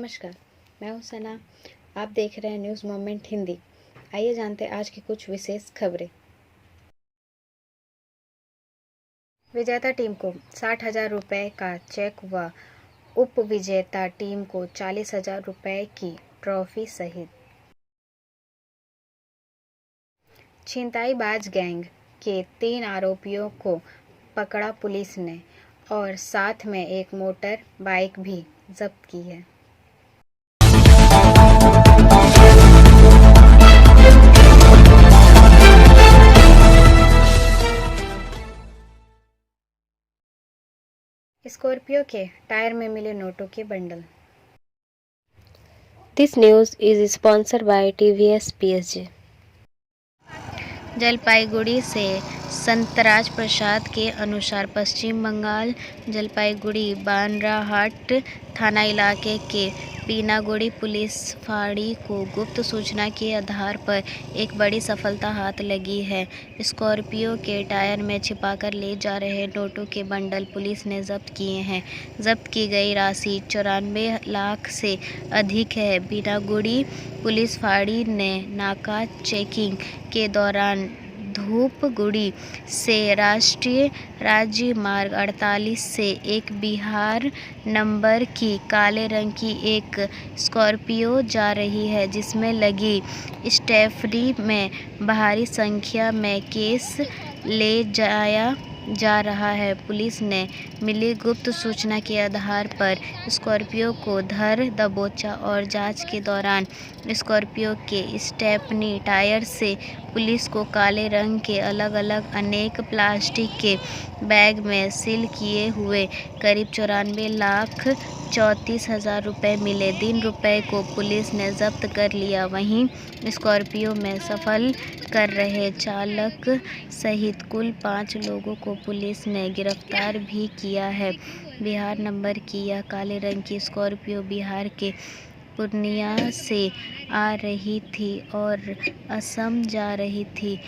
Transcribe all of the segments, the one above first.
नमस्कार, मैं हूं सना। आप देख रहे हैं न्यूज़ मोमेंट हिंदी। आइए जानते हैं आज की कुछ विशेष खबरें। विजेता टीम को 60,000 रुपये का चेक व उपविजेता टीम को 40,000 रुपये की ट्रॉफी सहित छिनताईबाज गैंग के 3 आरोपियों को पकड़ा पुलिस ने और साथ में एक मोटर बाइक भी जब्त की है। स्कॉर्पियो के टायर में मिले नोटों के bundle. This news is sponsored by TVS PSG. Jalpaiguri से संतराज प्रसाद के अनुसार पश्चिम बंगाल जलपाईगुड़ी बानराहाट थाना इलाके के पीनागुड़ी पुलिस फाड़ी को गुप्त सूचना के आधार पर एक बड़ी सफलता हाथ लगी है। स्कॉर्पियो के टायर में छिपाकर ले जा रहे नोटों के बंडल पुलिस ने जब्त किए हैं। जब्त की गई राशि 94 लाख से अधिक है। पीनागुड़ी पुलिस फाड़ी ने नाका चेकिंग के दौरान धूपगुड़ी से राष्ट्रीय राज्य मार्ग 48 से एक बिहार नंबर की काले रंग की एक स्कॉर्पियो जा रही है, जिसमें लगी स्टेफनी में भारी संख्या में केस ले जाया जा रहा है। पुलिस ने मिली गुप्त सूचना के आधार पर स्कॉर्पियो को धर दबोचा और जांच के दौरान स्कॉर्पियो के स्टेपनी टायर से पुलिस को काले रंग के अलग अलग अनेक प्लास्टिक के बैग में सील किए हुए करीब 94,34,000 रुपये मिले। 3 रुपये को पुलिस ने जब्त कर लिया। वहीं स्कॉर्पियो में सफर कर रहे चालक सहित कुल 5 लोगों को पुलिस ने गिरफ्तार भी किया है। बिहार नंबर की यह काले रंग की स्कॉर्पियो बिहार के पूर्णिया से आ रही थी और असम जा रही थी।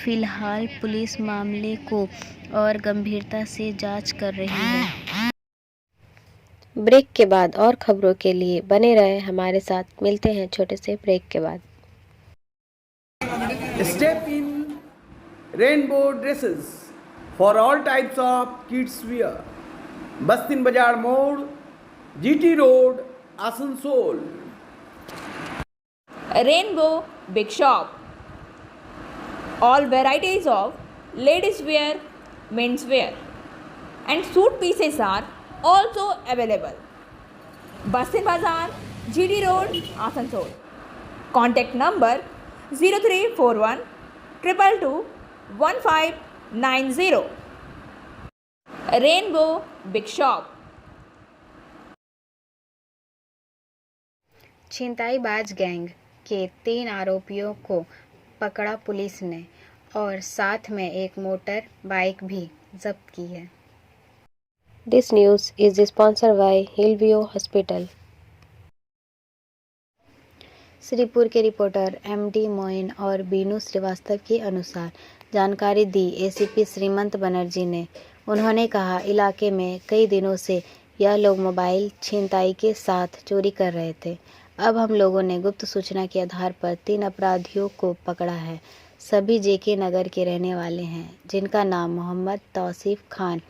फिलहाल पुलिस मामले को और गंभीरता से जांच कर रही है। ब्रेक के बाद और खबरों के लिए बने रहे हमारे साथ। मिलते हैं छोटे से ब्रेक के बाद। Step in rainbow dresses for all types of kids wear. Bastin Bazar Mode, GT Road, Asansol. Rainbow Big Shop. All varieties of ladies wear, men's wear, and suit pieces are also available. Bastin Bazar, GD Road, Asansol. Contact number 0341 222 1590. Rainbow Big Shop. छिनताईबाज gang के 3 आरोपियों को पकड़ा police ने और साथ में एक motor bike भी जब्त की है। This news is sponsored by Hillview Hospital. Shripur के रिपोर्टर एमडी मोइन और बीनू श्रीवास्तव के अनुसार जानकारी दी एसीपी श्रीमंत बनर्जी ने। उन्होंने कहा, इलाके में कई दिनों से यह लोग मोबाइल छिनताई के साथ चोरी कर रहे थे। अब हम लोगों ने गुप्त सूचना के आधार पर 3 अपराधियों को पकड़ा है। सभी जेके नगर के रहने वाले हैं, जिनका नाम मोहम्मद तौसीफ खान,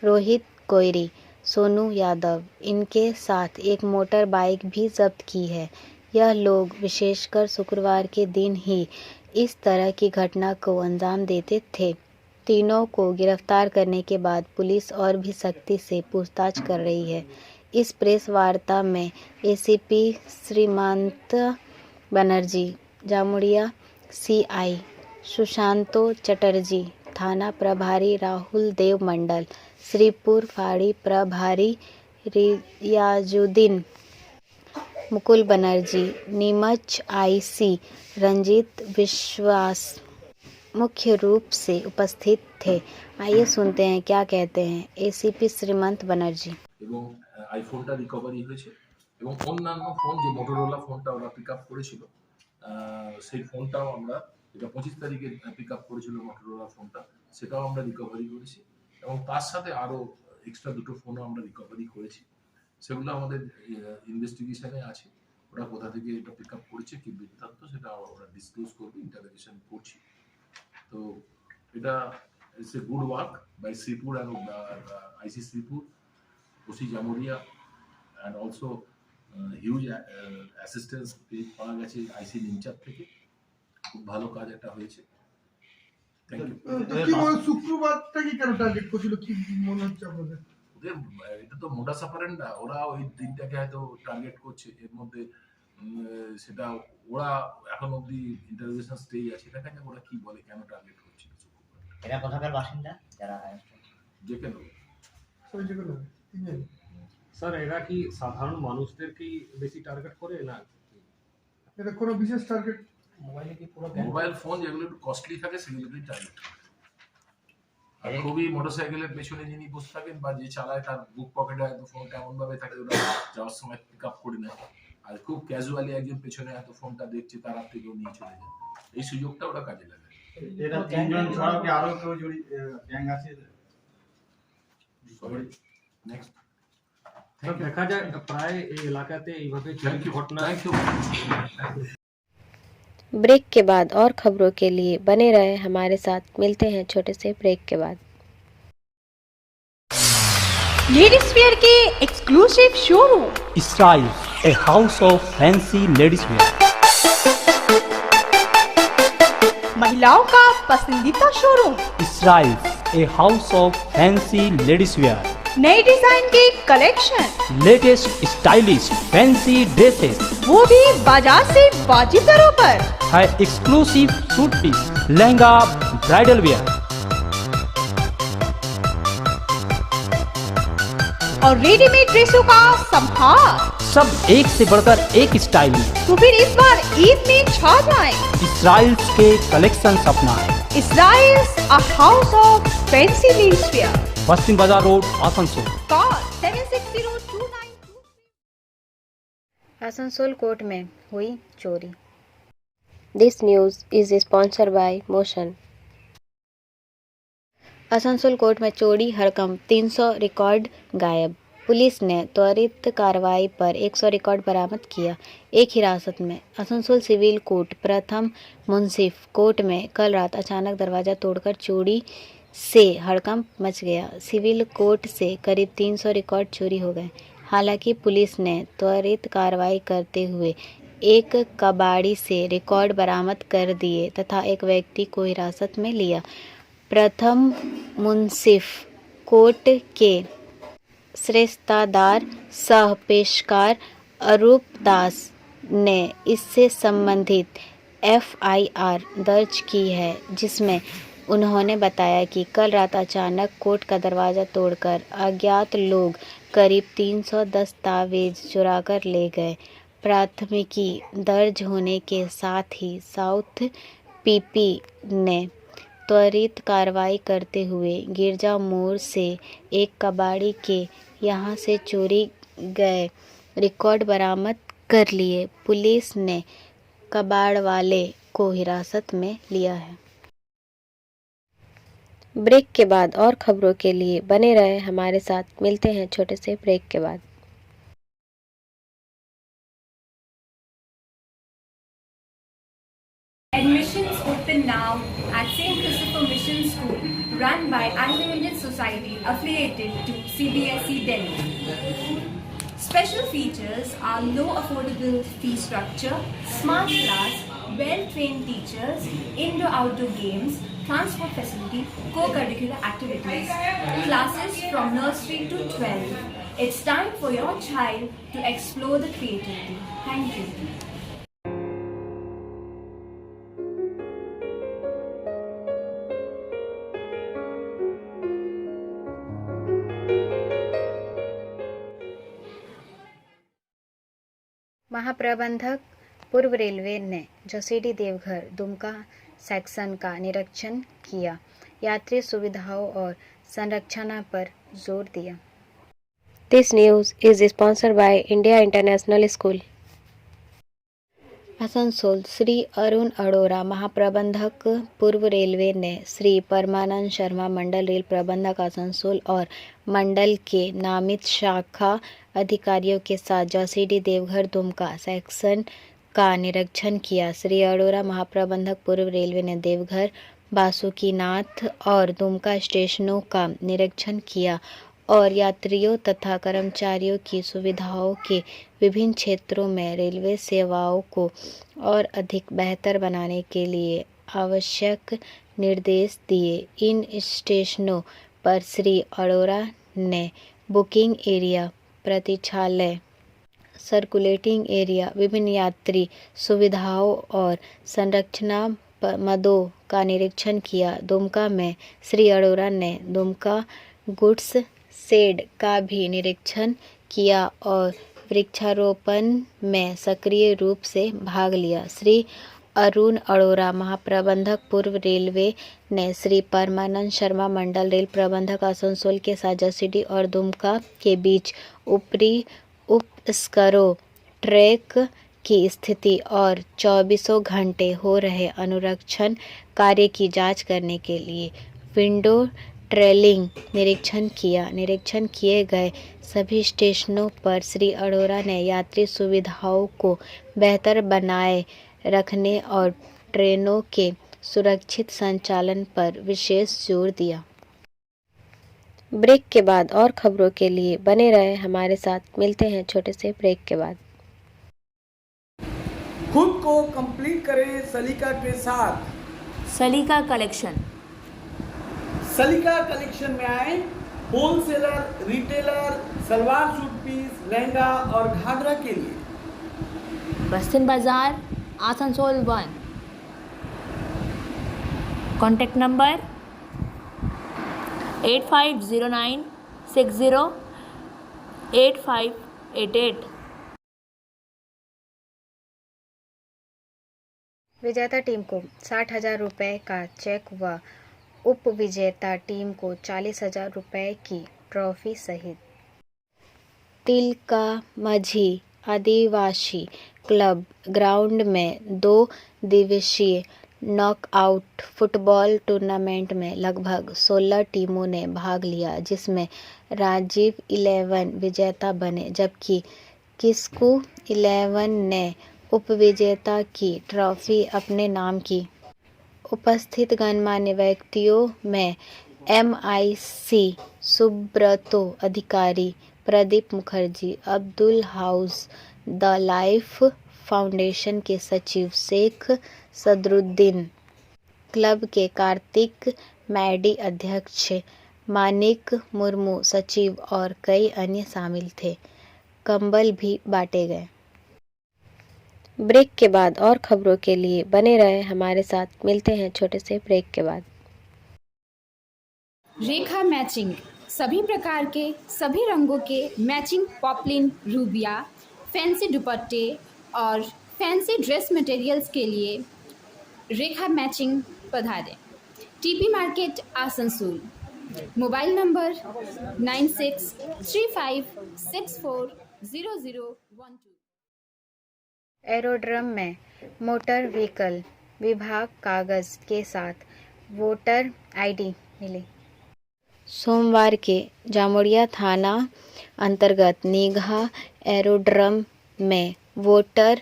रोहित कोयरी, सोनू यादव। इनके साथ एक मोटर बाइक भी जब्त की है। यह लोग विशेषकर शुक्रवार के दिन ही इस तरह की घटना को अंजाम देते थे। तीनों को गिरफ्तार करने के बाद पुलिस और भी सख्ती से पूछताछ कर रही है। इस प्रेस वार्ता में एसीपी श्रीमंत बनर्जी, जामुड़िया सीआई सुशांतो चटर्जी, थाना प्रभारी राहुल देव मंडल, श्रीपुर फाड़ी प्रभारी रियाजुद्दीन, मुकुल बनर्जी, नीमच आईसी रंजीत विश्वास मुख्य रूप से उपस्थित थे। आइए सुनते हैं क्या कहते हैं एसीपी श्रीमंत बनर्जी। এবং আইফোনটা রিকভারি হয়েছে এবং অন্যান্য ফোন যে মোটোরোলা ফোনটা ওরা পিক আপ করেছিল সেই ফোনটাও আমরা যেটা 25 তারিখে পিক আপ করেছিল মোটোরোলা ফোনটা সেটাও আমরা রিকভারি করেছি এবং তার সাথে আরও এক্সট্রা 2টো ফোনও আমরা রিকভারি করেছি। সেগুলো আমাদের ইনভেস্টিগেশনে আছে। ওরা কোথা থেকে এটা পিক আপ করেছে কি বৃত্তান্ত সেটা ওরা ডিসক্লোজ করবে, ইন্টারোগেশন করছি। তো এটা it's a good work by Sripur and IC Sripur, OC Jamuria, and also huge assistance পাওয়া গেছে আইসি নিমচাঁদ থেকে। খুব ভালো কাজ একটা হয়েছে। Thank you. কি বল, শুক্রবারটা কি কেন টার্গেট করছিল, কি মনে হচ্ছে আপনাদের? ওদের এটা তো মোডাস অপারেন্ডা, ওরা ওই দিনটাকে হয়তো টার্গেট করছে। এর মধ্যে সেটা ওরা এখন অব্দি ইন্টারোগেশন স্টেজ আছে, দেখা যাক ওরা কি বলে, কেন টার্গেট করছে। এরা কোথাকার বাসিন্দা যারা যে কেন ওই যে কোনো তিনজন। স্যার এরা কি সাধারণ মানুষদেরকেই বেশি টার্গেট করে না এটা কোনো বিশেষ টার্গেট? মোবাইল ফোন যেগুলো একটু কস্টলি থাকে সেগুলোকেই টার্গেট করে। আর খুবই মোটরসাইকেলের পেছনে যিনি বসে থাকেন বা যে চালায় তার বুক পকেটে হয়তো ফোনটা এমন ভাবে থাকে ওরা যাওয়ার সময় পিক আপ করে নেয়, আর খুব ক্যাজুয়ালি একজন পেছনে হয়তো ফোনটা দেখছে তার হাত থেকেও নিয়ে চলে যায়। এই সুযোগটা ওরা কাজে লাগায়। এরা তিনজন ছাড়াও কি আরো কেউ গ্যাং আছে? নেক্সট। স্যার দেখা যায় প্রায় এই এলাকাতে এইভাবে চুরির ঘটনা। Thank you. ब्रेक के बाद और खबरों के लिए बने रहे हमारे साथ। मिलते हैं छोटे से ब्रेक के बाद। लेडीज वेयर के exclusive showroom Styles, a house of fancy ladies wear. महिलाओं का पसंदीदा showroom, Styles, a house of fancy ladies wear. नए डिजाइन के collection, Latest stylish fancy dresses. वो भी बाजार से वाजिब दरों पर। है exclusive suit piece, lehenga, bridal wear. और रेडीमेड ड्रेसों का संभार। सब एक से बढ़कर एक स्टाइल में. तो फिर इस बार ईद में छा जाएं। Styles के कलेक्शन अपना है. Styles, a house of fancy ladies wear. पश्चिम बाजार road, Asansol. Call 760292। Asansol court में हुई चोरी। This news is sponsored by Motion. Asansol court में चोरी हड़कंप, 300 रिकॉर्ड गायब। पुलिस ने त्वरित कार्रवाई पर 100 रिकॉर्ड बरामद किया। एक हिरासत में। आसनसोल सिविल कोर्ट प्रथम मुंसिफ कोर्ट में कल रात अचानक दरवाजा तोड़कर चोरी से हड़कंप मच गया। सिविल कोर्ट से करीब 300 रिकॉर्ड चोरी हो गए। हालांकि पुलिस ने त्वरित कार्रवाई करते हुए एक कबाड़ी से रिकॉर्ड बरामद कर दिए तथा एक व्यक्ति को हिरासत में लिया। प्रथम मुंसिफ कोर्ट के श्रेष्ठादार सह पेशकार अरूप दास ने इससे संबंधित FIR दर्ज की है, जिसमें उन्होंने बताया कि कल रात अचानक कोर्ट का दरवाज़ा तोड़कर अज्ञात लोग करीब 300 दस्तावेज चुराकर ले गए। प्राथमिकी दर्ज होने के साथ ही साउथ PP ने त्वरित कार्रवाई करते हुए गिरजा मोड़ से एक कबाड़ी के यहां से चोरी गए रिकॉर्ड बरामद कर लिए। पुलिस ने कबाड़ वाले को हिरासत में लिया है। ब्रेक के बाद और खबरों के लिए बने रहे हमारे साथ। मिलते हैं छोटे से ब्रेक के बाद। Admissions open now at St. Christopher Mission School, run by Anglo-Indian Society affiliated to CBSE Delhi. Special features are low affordable fee structure, smart class, well-trained teachers, indoor-outdoor games, transport facility, co-curricular activities, classes from nursery to 12. It's time for your child to explore the creativity. Thank you. महाप्रबंधक पूर्व railway ने जोशीडी Deoghar Dumka section का निरीक्षण किया। यात्री सुविधाओं और संरक्षण पर जोर दिया। This news is sponsored by India International School. Asansol Shri Arun Arora महाप्रबंधक पूर्व रेलवे ने श्री परमानंद शर्मा मंडल रेल प्रबंधक आसनसोल और मंडल के नामित शाखा अधिकारियों के साथ जौसीडी देवघर दुमका सेक्शन का निरीक्षण किया। श्री अरोड़ा महाप्रबंधक पूर्व रेलवे ने देवघर बासुकीनाथ और दुमका स्टेशनों का निरीक्षण किया और यात्रियों तथा कर्मचारियों की सुविधाओं के विभिन्न क्षेत्रों में रेलवे सेवाओं को और अधिक बेहतर बनाने के लिए आवश्यक निर्देश दिए। इन स्टेशनों पर श्री अरोड़ा ने बुकिंग एरिया, प्रतीक्षालय, सर्कुलेटिंग एरिया, विभिन्न यात्री सुविधाओं और संरचना मदों का निरीक्षण किया। दुमका में श्री अरोड़ा ने दुमका गुड्स शेड का भी निरीक्षण किया और वृक्षारोपण में सक्रिय रूप से भाग लिया। श्री अरुण अरोड़ा महाप्रबंधक पूर्व रेलवे ने श्री परमानंद शर्मा मंडल रेल प्रबंधक आसनसोल के साथ जौसीडी और दुमका के बीच ऊपरी उपस्करों ट्रैक की स्थिति और 24 घंटे हो रहे अनुरक्षण कार्य की जांच करने के लिए विंडो ट्रेलिंग निरीक्षण किया। निरीक्षण किए गए सभी स्टेशनों पर श्री अरोड़ा ने यात्री सुविधाओं को बेहतर बनाए रखने और ट्रेनों के सुरक्षित संचालन पर विशेष जोर दिया। ब्रेक के बाद और खबरों के लिए बने रहे हमारे साथ। मिलते हैं छोटे से ब्रेक के बाद। खुद को कंप्लीट करें सलीका के साथ। सलीका कलेक्शन। सलीका कलेक्शन में आए wholesaler, retailer, salwar suit piece, lehenga और घाघरा के लिए। बस्तिन बाजार, आसनसोल 1। Contact number 8509608588। विजेता टीम को 60,000 रुपये का चेक व उप विजेता टीम को 40,000 रुपये की ट्रॉफी सहित तिलका माझी आदिवासी क्लब ग्राउंड में 2 दिवसीय नॉकआउट फुटबॉल टूर्नामेंट में लगभग 16 टीमों ने भाग लिया, जिसमें राजीव 11 विजेता बने जबकि किस्कू 11 ने उपविजेता की ट्रॉफी अपने नाम की। उपस्थित गणमान्य व्यक्तियों में MIC सुब्रतो अधिकारी, Pradeep Mukherjee, Abdul house the life foundation के सचिव शेख सदरुद्दीन, क्लब के कार्तिक मैडी अध्यक्ष, मानिक मुर्मू सचिव और कई अन्य शामिल थे। कंबल भी बांटे गए। ब्रेक के बाद और खबरों के लिए बने रहे हमारे साथ। मिलते हैं छोटे से ब्रेक के बाद। रेखा मैचिंग, सभी प्रकार के सभी रंगों के मैचिंग पॉपलिन, रूबिया, फैंसी दुपट्टे और फैंसी ड्रेस मटेरियल्स के लिए रेखा मैचिंग पधारें। TP market Asansol. Mobile number 9635640012। Aerodrome में मोटर व्हीकल विभाग कागज के साथ वोटर ID मिली। सोमवार के जामुड़िया थाना अंतर्गत निगहा एरोड्रम में वोटर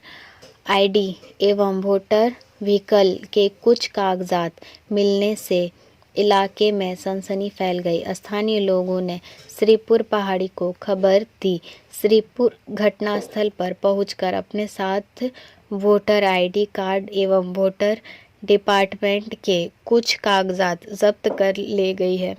ID एवं वोटर व्हीकल के कुछ कागजात मिलने से इलाके में सनसनी फैल गई। स्थानीय लोगों ने श्रीपुर पहाड़ी को खबर दी। श्रीपुर घटनास्थल पर पहुंचकर अपने साथ वोटर ID कार्ड एवं वोटर डिपार्टमेंट के कुछ कागजात जब्त कर ले गई है।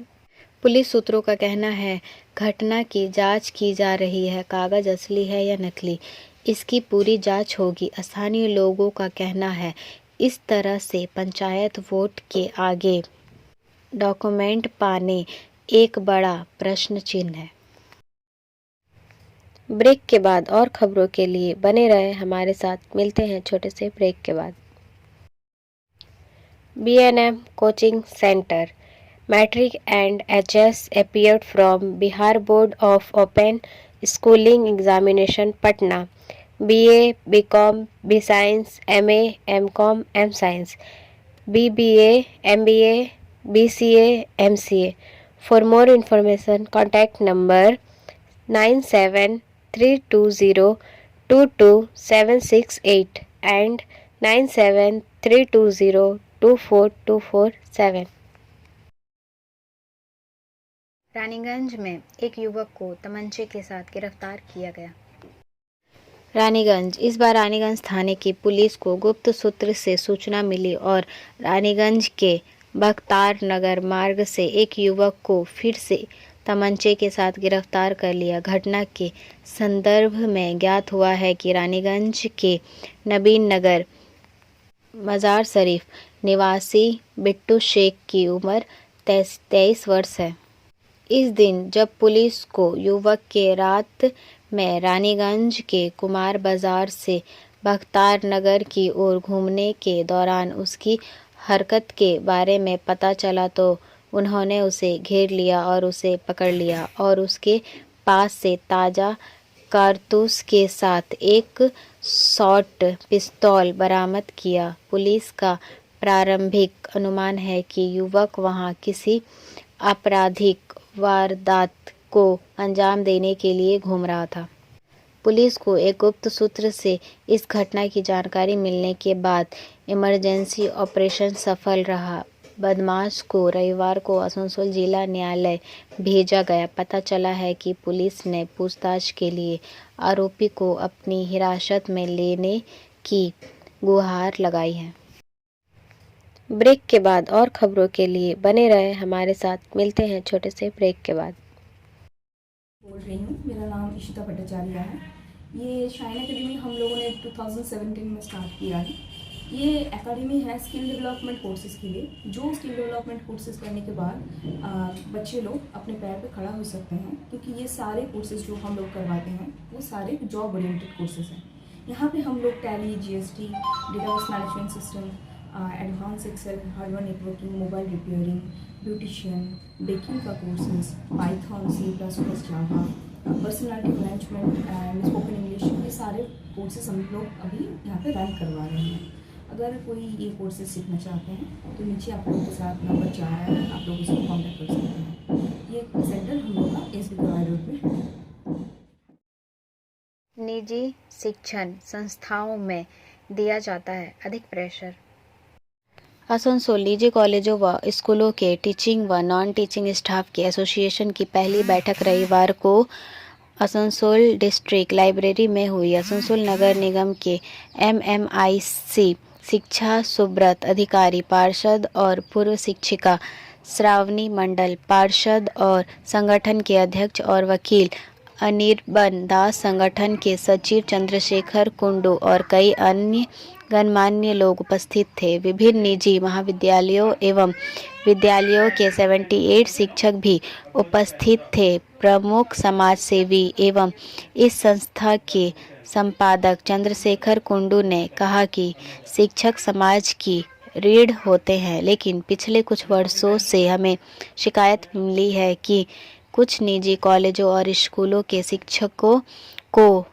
पुलिस सूत्रों का कहना है घटना की जांच की जा रही है। कागज असली है या नकली, इसकी पूरी जांच होगी। स्थानीय लोगों का कहना है इस तरह से पंचायत वोट के आगे डॉक्यूमेंट पाने एक बड़ा प्रश्न चिन्ह है। ब्रेक के बाद और खबरों के लिए बने रहे हमारे साथ। मिलते हैं छोटे से ब्रेक के बाद। BNM coaching centre matric and HS appeared from Bihar Board of Open Schooling Examination Patna BA, BCom, B Science, MA, MCom, M Science, BBA, MBA, BCA, MCA. For more information, contact number 9732022768 and 9732024247. Raniganj में एक युवक को तमंचे के साथ गिरफ्तार किया गया। रानीगंज इस बार रानीगंज थाने की पुलिस को गुप्त सूत्र से सूचना मिली और रानीगंज के बख्तार नगर मार्ग से एक युवक को फिर से तमंचे के साथ गिरफ्तार कर लिया। घटना के संदर्भ में ज्ञात हुआ है कि रानीगंज के नबीन नगर मजार शरीफ निवासी बिट्टू शेख की उम्र 23 वर्ष है। इस दिन जब पुलिस को युवक के रात में रानीगंज के कुमार बाजार से बख्तार नगर की ओर घूमने के दौरान उसकी हरकत के बारे में पता चला तो उन्होंने उसे घेर लिया और उसे पकड़ लिया और उसके पास से ताज़ा कारतूस के साथ एक शॉर्ट पिस्तौल बरामद किया। पुलिस का प्रारंभिक अनुमान है कि युवक वहां किसी आपराधिक वारदात को अंजाम देने के लिए घूम रहा था। पुलिस को एक गुप्त सूत्र से इस घटना की जानकारी मिलने के बाद इमरजेंसी ऑपरेशन सफल रहा। बदमाश को रविवार को आसनसोल जिला न्यायालय भेजा गया। पता चला है कि पुलिस ने पूछताछ के लिए आरोपी को अपनी हिरासत में लेने की गुहार लगाई है। ब्रेक के बाद और खबरों के लिए बने रहे हमारे साथ। मिलते हैं छोटे से ब्रेक के बाद। बोल रही हूँ, मेरा नाम इशिता भट्टाचार्य है। ये शाइन एकेडमी हम लोगों ने 2017 में स्टार्ट किया है। ये एकेडमी है स्किल डेवलपमेंट कोर्सेज़ के लिए। जो स्किल डेवलपमेंट कोर्सेज़ करने के बाद बच्चे लोग अपने पैर पे खड़ा हो सकते हैं, क्योंकि ये सारे कोर्सेज़ जो हम लोग करवाते हैं वो सारे जॉब ओरिएंटेड कोर्सेज़ हैं। यहाँ पे हम लोग Tally, GST, database management system, advance Excel, hardware networking, mobile repairing, beautician, baking का courses, Python, C++, Java, personality management and spoken English, ये सारे कोर्सेज हम लोग अभी यहाँ पे रन करवा रहे हैं। अगर कोई ये कोर्सेज सीखना चाहते हैं तो नीचे आप लोगों के साथ नंबर जा रहा है, आप लोग उसको कॉन्टैक्ट कर सकते हैं। ये सेंटर हम लोग का SB गवाई रोड पे है। निजी शिक्षण संस्थाओं में दिया जाता है अधिक प्रेशर। आसनसोल निजी कॉलेजों व स्कूलों के टीचिंग व नॉन टीचिंग स्टाफ के एसोसिएशन की पहली बैठक रविवार को आसनसोल डिस्ट्रिक्ट लाइब्रेरी में हुई। आसनसोल नगर निगम के MMIC शिक्षा सुब्रत अधिकारी, पार्षद और पूर्व शिक्षिका श्रावणी मंडल, पार्षद और संगठन के अध्यक्ष और वकील अनिर्बन दास, संगठन के सचिव चंद्रशेखर कुंडू और कई अन्य गणमान्य लोग उपस्थित थे। विभिन्न निजी महाविद्यालयों एवं विद्यालयों के 78 शिक्षक भी उपस्थित थे। प्रमुख समाज सेवी एवं इस संस्था के संपादक चंद्रशेखर कुंडू ने कहा कि शिक्षक समाज की रीढ़ होते हैं, लेकिन पिछले कुछ वर्षों से हमें शिकायत मिली है कि कुछ निजी कॉलेजों और स्कूलों के शिक्षकों को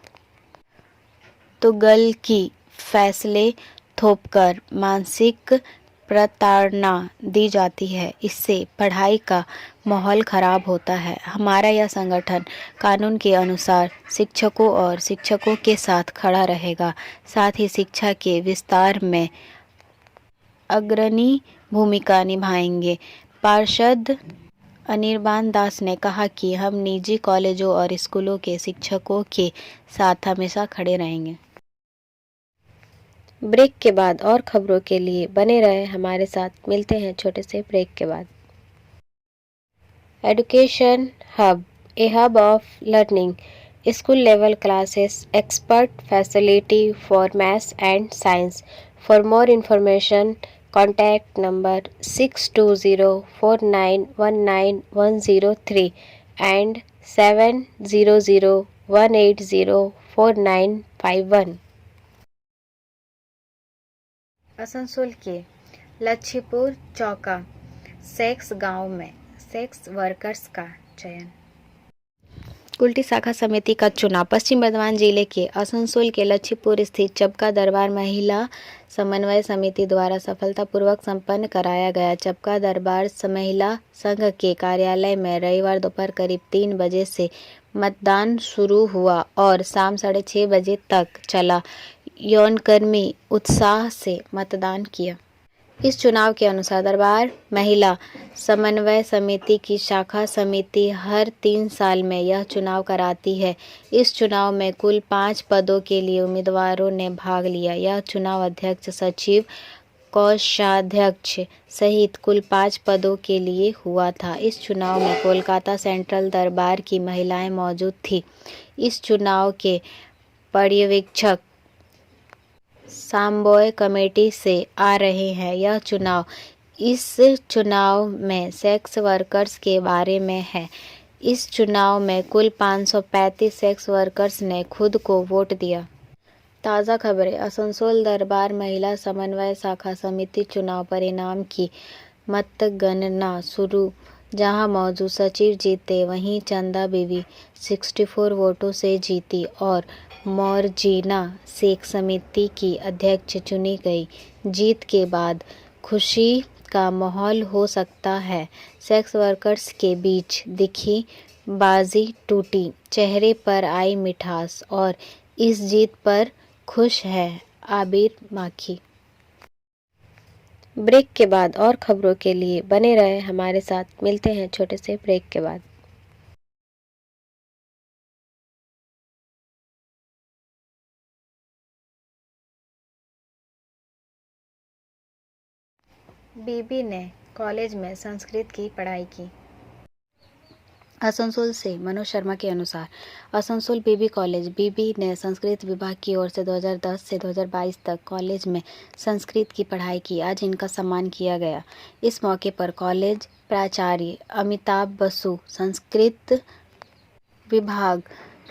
तुगल की फैसले थोपकर मानसिक प्रताड़ना दी जाती है। इससे पढ़ाई का माहौल खराब होता है। हमारा यह संगठन कानून के अनुसार शिक्षकों और शिक्षकों के साथ खड़ा रहेगा, साथ ही शिक्षा के विस्तार में अग्रणी भूमिका निभाएंगे। पार्षद अनिर्बान दास ने कहा कि हम निजी कॉलेजों और स्कूलों के शिक्षकों के साथ हमेशा खड़े रहेंगे। ब्रेक के बाद और खबरों के लिए बने रहे हमारे साथ। मिलते हैं छोटे से ब्रेक के बाद। Education hub, A hub of learning, school level classes, expert facility for maths and science. For more information contact number 6204919103 and 7001804951। Asansol के लच्छीपुर चौका सेक्स गांव में सेक्स वर्कर्स का चयन। कुल्टी शाखा समिति का चुनाव पश्चिम बर्धमान जिले के आसनसोल के लक्ष्मीपुर स्थित चपका दरबार महिला समन्वय समिति द्वारा सफलतापूर्वक संपन्न कराया गया। चपका दरबार महिला संघ के कार्यालय में रविवार दोपहर करीब 3 बजे से मतदान शुरू हुआ और शाम 6:30 बजे तक चला। यौनकर्मी उत्साह से मतदान किया। इस चुनाव के अनुसार दरबार महिला समन्वय समिति की शाखा समिति हर 3 साल में यह चुनाव कराती है। इस चुनाव में कुल 5 पदों के लिए उम्मीदवारों ने भाग लिया। यह चुनाव अध्यक्ष, सचिव, कोषाध्यक्ष सहित कुल 5 पदों के लिए हुआ था। इस चुनाव में कोलकाता सेंट्रल दरबार की महिलाएं मौजूद थीं। इस चुनाव के पर्यवेक्षक सांबोय कमेटी से आ रहे हैं। इस चुनाव में सेक्स वर्कर्स के बारे में है। इस चुनाव में कुल 535 सेक्स वर्कर्स ने खुद को वोट दिया। ताज़ा खबरें। आसनसोल दरबार महिला समन्वय शाखा समिति चुनाव परिणाम की मतगणना शुरू। जहां मौजूद सचिव जीते वहीं चंदा बीवी 64 वोटों से जीती और मौरजीना शेख समिति की अध्यक्ष चुनी गई। जीत के बाद खुशी का माहौल हो सकता है। सेक्स वर्कर्स के बीच दिखी बाजी टूटी, चेहरे पर आई मिठास और इस जीत पर खुश है आबिर माखी। ब्रेक के बाद और खबरों के लिए बने रहे हमारे साथ। मिलते हैं छोटे से ब्रेक के बाद। बीबी ने कॉलेज में संस्कृत की पढ़ाई की। आसनसोल से मनोज शर्मा के अनुसार आसनसोल बीबी कॉलेज बीबी ने संस्कृत विभाग की ओर से 2010 से 2022 तक कॉलेज में संस्कृत की पढ़ाई की। आज इनका सम्मान किया गया। इस मौके पर कॉलेज प्राचार्य अमिताभ बसु, संस्कृत विभाग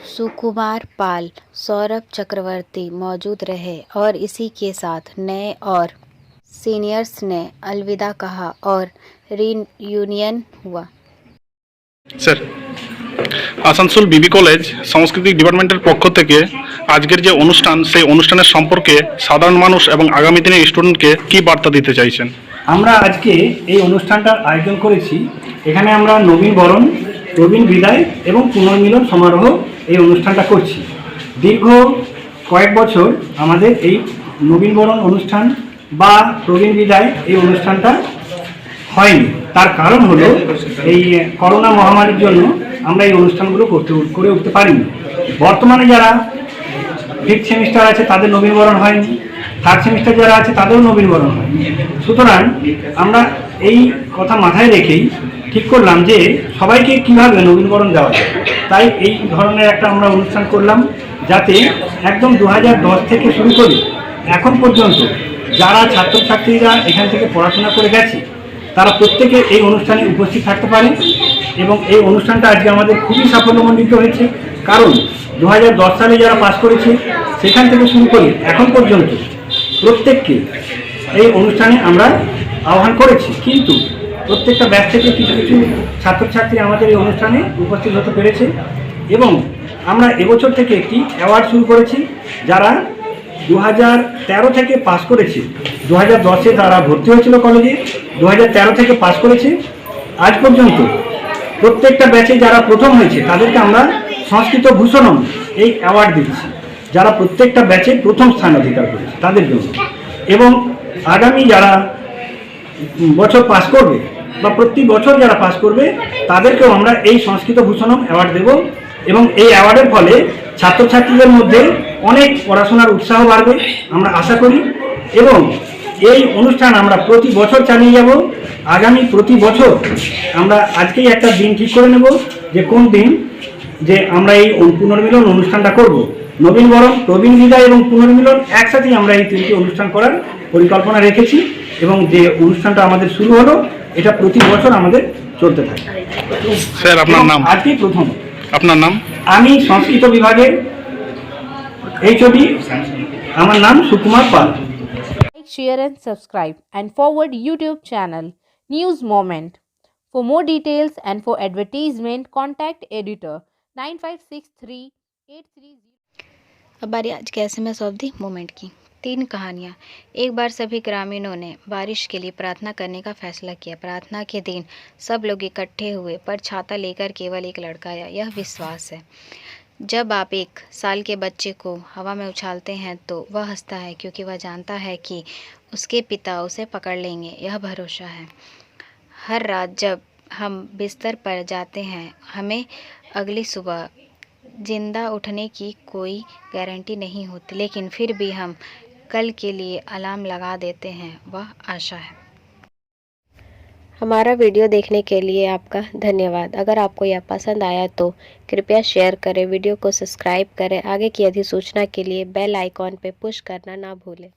सुकुमार पाल, सौरभ चक्रवर्ती मौजूद रहे और इसी के साथ नए और सीनियर्स ने अलविदा कहा और रीयूनियन हुआ। স্যার, আসানসোল বিবি কলেজ সাংস্কৃতিক ডিপার্টমেন্টের পক্ষ থেকে আজকের যে অনুষ্ঠান, সেই অনুষ্ঠানের সম্পর্কে সাধারণ মানুষ এবং আগামী দিনের স্টুডেন্টকে কি বার্তা দিতে চাইছেন? আমরা আজকে এই অনুষ্ঠানটার আয়োজন করেছি। এখানে আমরা নবীন বরণ, প্রবীণ বিদায় এবং পুনর্মিলন সমারোহ এই অনুষ্ঠানটা করছি। দীর্ঘ কয়েক বছর আমাদের এই নবীন বরণ অনুষ্ঠান বা প্রবীণ বিদায় এই অনুষ্ঠানটা হয়নি। তার কারণ হলো এই করোনা মহামারীর জন্য আমরা এই অনুষ্ঠানগুলো করে উঠতে পারিনি। বর্তমানে যারা 5th সেমিস্টার আছে তাদের নবীনবরণ হয়নি, 3rd সেমিস্টার যারা আছে তাদেরও নবীনবরণ হয়নি। সুতরাং আমরা এই কথা মাথায় রেখেই ঠিক করলাম যে সবাইকে কীভাবে নবীনবরণ দেওয়া যায়। তাই এই ধরনের একটা আমরা অনুষ্ঠান করলাম, যাতে একদম 2010 থেকে শুরু করে এখন পর্যন্ত যারা ছাত্রছাত্রীরা এখান থেকে পড়াশোনা করে গেছে তারা প্রত্যেকে এই অনুষ্ঠানে উপস্থিত থাকতে পারে। এবং এই অনুষ্ঠানটা আজকে আমাদের খুবই সাফল্যমণ্ডিত হয়েছে, কারণ 2010 সালে যারা পাস করেছে সেখান থেকে শুরু করে এখন পর্যন্ত প্রত্যেককে এই অনুষ্ঠানে আমরা আহ্বান করেছি। কিন্তু প্রত্যেকটা ব্যাচ থেকে কিছু কিছু ছাত্রছাত্রী আমাদের এই অনুষ্ঠানে উপস্থিত হতে পেরেছে। এবং আমরা এবছর থেকে একটি অ্যাওয়ার্ড শুরু করেছি। যারা 2013 থেকে পাস করেছে, 2010-এ তারা ভর্তি হয়েছিল কলেজে, 2013 থেকে পাস করেছে, আজ পর্যন্ত প্রত্যেকটা ব্যাচে যারা প্রথম হয়েছে তাদেরকে আমরা সংস্কৃত ভূষণম এই অ্যাওয়ার্ড দিচ্ছি, যারা প্রত্যেকটা ব্যাচে প্রথম স্থান অধিকার করেছে তাদের জন্য। এবং আগামী যারা বছর পাস করবে বা প্রতি বছর যারা পাস করবে তাদেরকেও আমরা এই সংস্কৃত ভূষণম অ্যাওয়ার্ড দেব। এবং এই অ্যাওয়ার্ডের ফলে ছাত্রছাত্রীদের মধ্যে অনেক পড়াশোনার উৎসাহ বাড়বে আমরা আশা করি। এবং এই অনুষ্ঠান আমরা প্রতি বছর চালিয়ে যাব। আগামী প্রতি বছর আমরা আজকেই একটা দিন ঠিক করে নেব যে কোন দিন যে আমরা এই পুনর্মিলন অনুষ্ঠানটা করব। নবীনবরণ, প্রবীণ বিদায় এবং পুনর্মিলন একসাথেই আমরা এই 3টি অনুষ্ঠান করার পরিকল্পনা রেখেছি। এবং যে অনুষ্ঠানটা আমাদের শুরু হলো এটা প্রতি বছর আমাদের চলতে থাকে। স্যার, আপনার নাম? আজকেই প্রথম। আপনার নাম? আমি সংস্কৃত বিভাগের HOD, আমার নাম সুকুমার পাল। Like, share and subscribe and forward YouTube channel News Moment. For more details and for advertisement, contact editor 956383. अब बारी आज के SMS ऑफ द मोमेंट की। 3 कहानियाँ। एक बार सभी ग्रामीणों ने बारिश के लिए प्रार्थना करने का फैसला किया। प्रार्थना के दिन सब लोग इकट्ठे हुए, पर छाता लेकर केवल एक लड़का आया। यह विश्वास है। जब आप 1 साल के बच्चे को हवा में उछालते हैं तो वह हंसता है, क्योंकि वह जानता है कि उसके पिता उसे पकड़ लेंगे। यह भरोसा है। हर रात जब हम बिस्तर पर जाते हैं, हमें अगली सुबह जिंदा उठने की कोई गारंटी नहीं होती, लेकिन फिर भी हम कल के लिए अलार्म लगा देते हैं। वह आशा है। हमारा वीडियो देखने के लिए आपका धन्यवाद। अगर आपको यह पसंद आया तो कृपया शेयर करें, वीडियो को सब्सक्राइब करें। आगे की अधिसूचना के लिए बेल आइकॉन पर पुश करना ना भूलें।